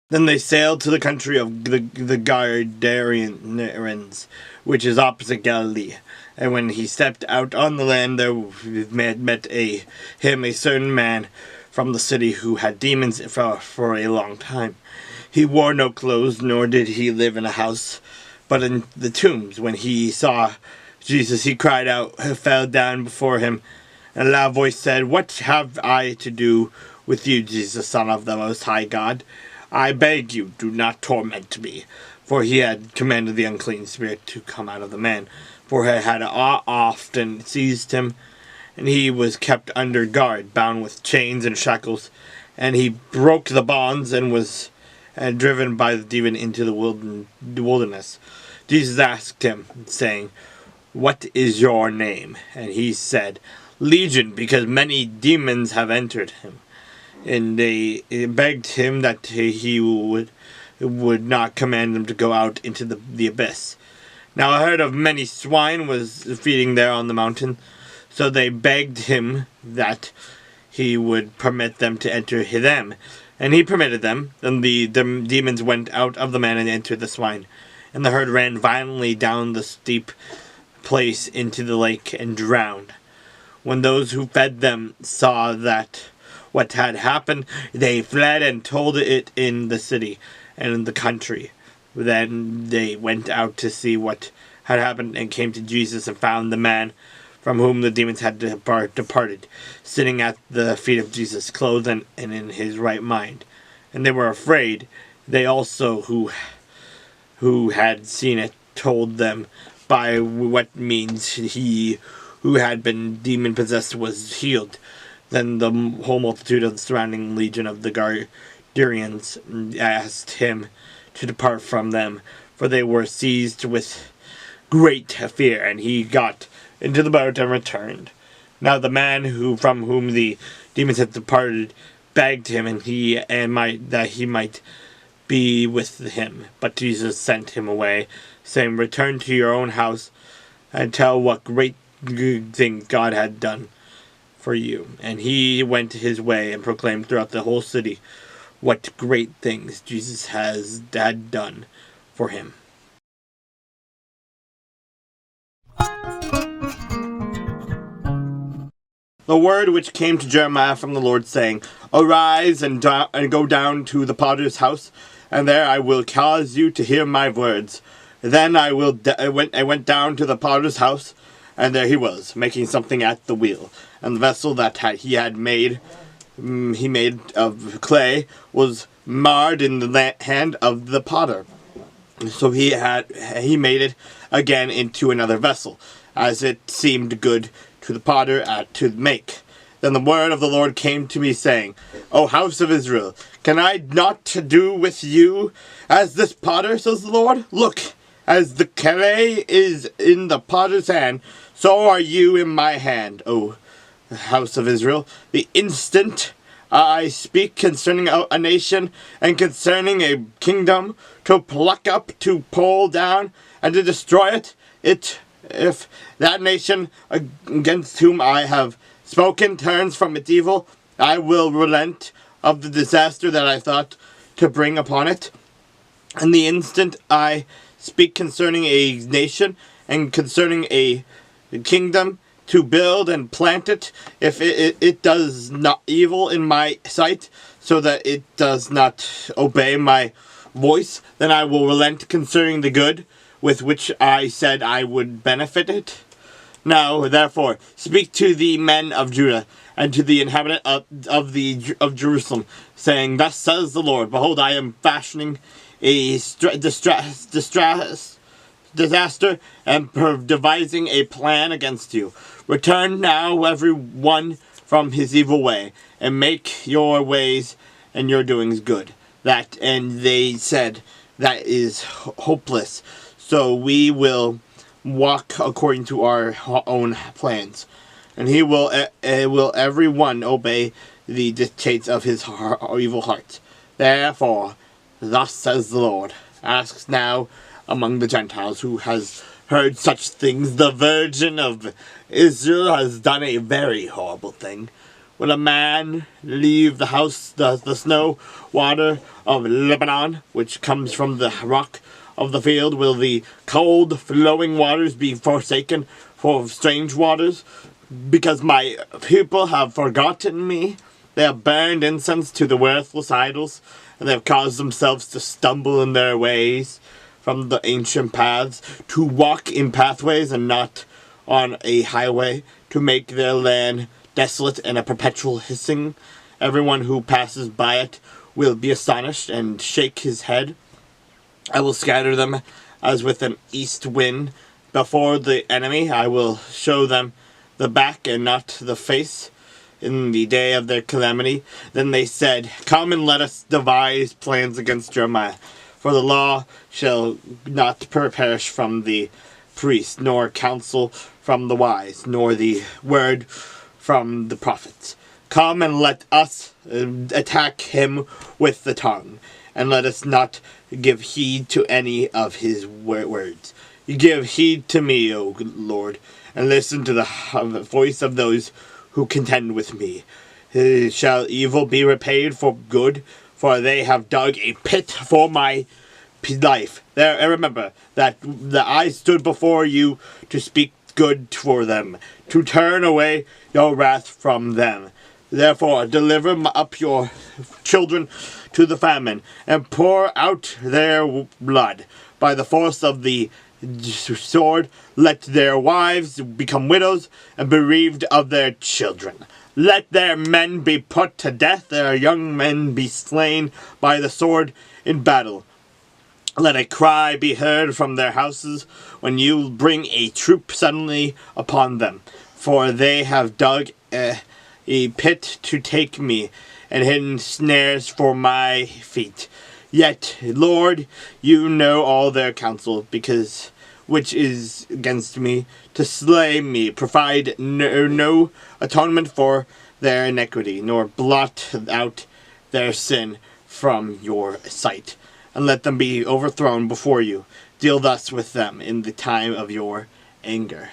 Then they sailed to the country of the Gadarenes, which is opposite Galilee. And when he stepped out on the land, there met him a certain man from the city who had demons for a long time. He wore no clothes, nor did he live in a house, but in the tombs. When he saw Jesus, he cried out, fell down before him, and a loud voice said, "What have I to do with you, Jesus, Son of the Most High God? I beg you, do not torment me." For he had commanded the unclean spirit to come out of the man, for it had often seized him, and he was kept under guard, bound with chains and shackles. And he broke the bonds and was driven by the demon into the wilderness. Jesus asked him, saying, "What is your name?" And he said, "Legion, because many demons have entered him." And they begged him that he would not command them to go out into the abyss. Now a herd of many swine was feeding there on the mountain, so they begged him that he would permit them to enter them. And he permitted them. Then the demons went out of the man and entered the swine. And the herd ran violently down the steep place into the lake and drowned. When those who fed them saw that what had happened, they fled and told it in the city and in the country. Then they went out to see what had happened and came to Jesus and found the man from whom the demons had departed, sitting at the feet of Jesus, clothed and in his right mind. And they were afraid. They also, who had seen it, told them by what means he who had been demon-possessed was healed. Then the whole multitude of the surrounding legion of the Gadarenes asked him to depart from them, for they were seized with great fear, and he got into the boat and returned. Now the man from whom the demons had departed begged him, that he might be with him. But Jesus sent him away, saying, "Return to your own house and tell what great things God had done for you." And he went his way and proclaimed throughout the whole city what great things Jesus had done for him. The word which came to Jeremiah from the Lord, saying, "Arise and go down to the potter's house, and there I will cause you to hear my words." Then I went down to the potter's house, and there he was, making something at the wheel. And the vessel that he made of clay was marred in the hand of the potter. So he made it again into another vessel, as it seemed good to the potter to make. Then the word of the Lord came to me, saying, "O house of Israel, can I not do with you as this potter, says the Lord? Look, as the clay is in the potter's hand, so are you in my hand, O house of Israel. The instant I speak concerning a nation and concerning a kingdom, to pluck up, to pull down, and to destroy it, if that nation against whom I have spoken turns from its evil, I will relent of the disaster that I thought to bring upon it. And the instant I speak concerning a nation and concerning a kingdom, to build and plant it, if it does not evil in my sight, so that it does not obey my voice, then I will relent concerning the good with which I said I would benefit it. Now, therefore, speak to the men of Judah and to the inhabitant of Jerusalem, saying, Thus says the Lord, Behold, I am fashioning a disaster and devising a plan against you. Return now every one from his evil way, and make your ways and your doings good. And they said, That is hopeless. So we will walk according to our own plans. And he will every one obey the dictates of his evil heart. Therefore, thus says the Lord, ask now among the Gentiles who has heard such things. The Virgin of Israel has done a very horrible thing. Will a man leave the house, the snow water of Lebanon, which comes from the rock of the field? Will the cold flowing waters be forsaken for strange waters? Because my people have forgotten me. They have burned incense to the worthless idols, and they have caused themselves to stumble in their ways from the ancient paths, to walk in pathways and not on a highway, to make their land desolate and a perpetual hissing. Everyone who passes by it will be astonished and shake his head. I will scatter them as with an east wind before the enemy. I will show them the back and not the face in the day of their calamity. Then they said, "Come and let us devise plans against Jeremiah. For the law shall not perish from the priest, nor counsel from the wise, nor the word from the prophets. Come and let us attack him with the tongue, and let us not give heed to any of his words. You give heed to me, O Lord, and listen to the voice of those who contend with me. Shall evil be repaid for good? For they have dug a pit for my life. There, and remember that I stood before you to speak good for them, to turn away your wrath from them. Therefore, deliver up your children to the famine, and pour out their blood by the force of the sword. Let their wives become widows and bereaved of their children. Let their men be put to death, their young men be slain by the sword in battle. Let a cry be heard from their houses when you bring a troop suddenly upon them. For they have dug a pit to take me, and hidden snares for my feet. Yet, Lord, you know all their counsel, because which is against me, to slay me. Provide no atonement for their iniquity, nor blot out their sin from your sight. And let them be overthrown before you. Deal thus with them in the time of your anger.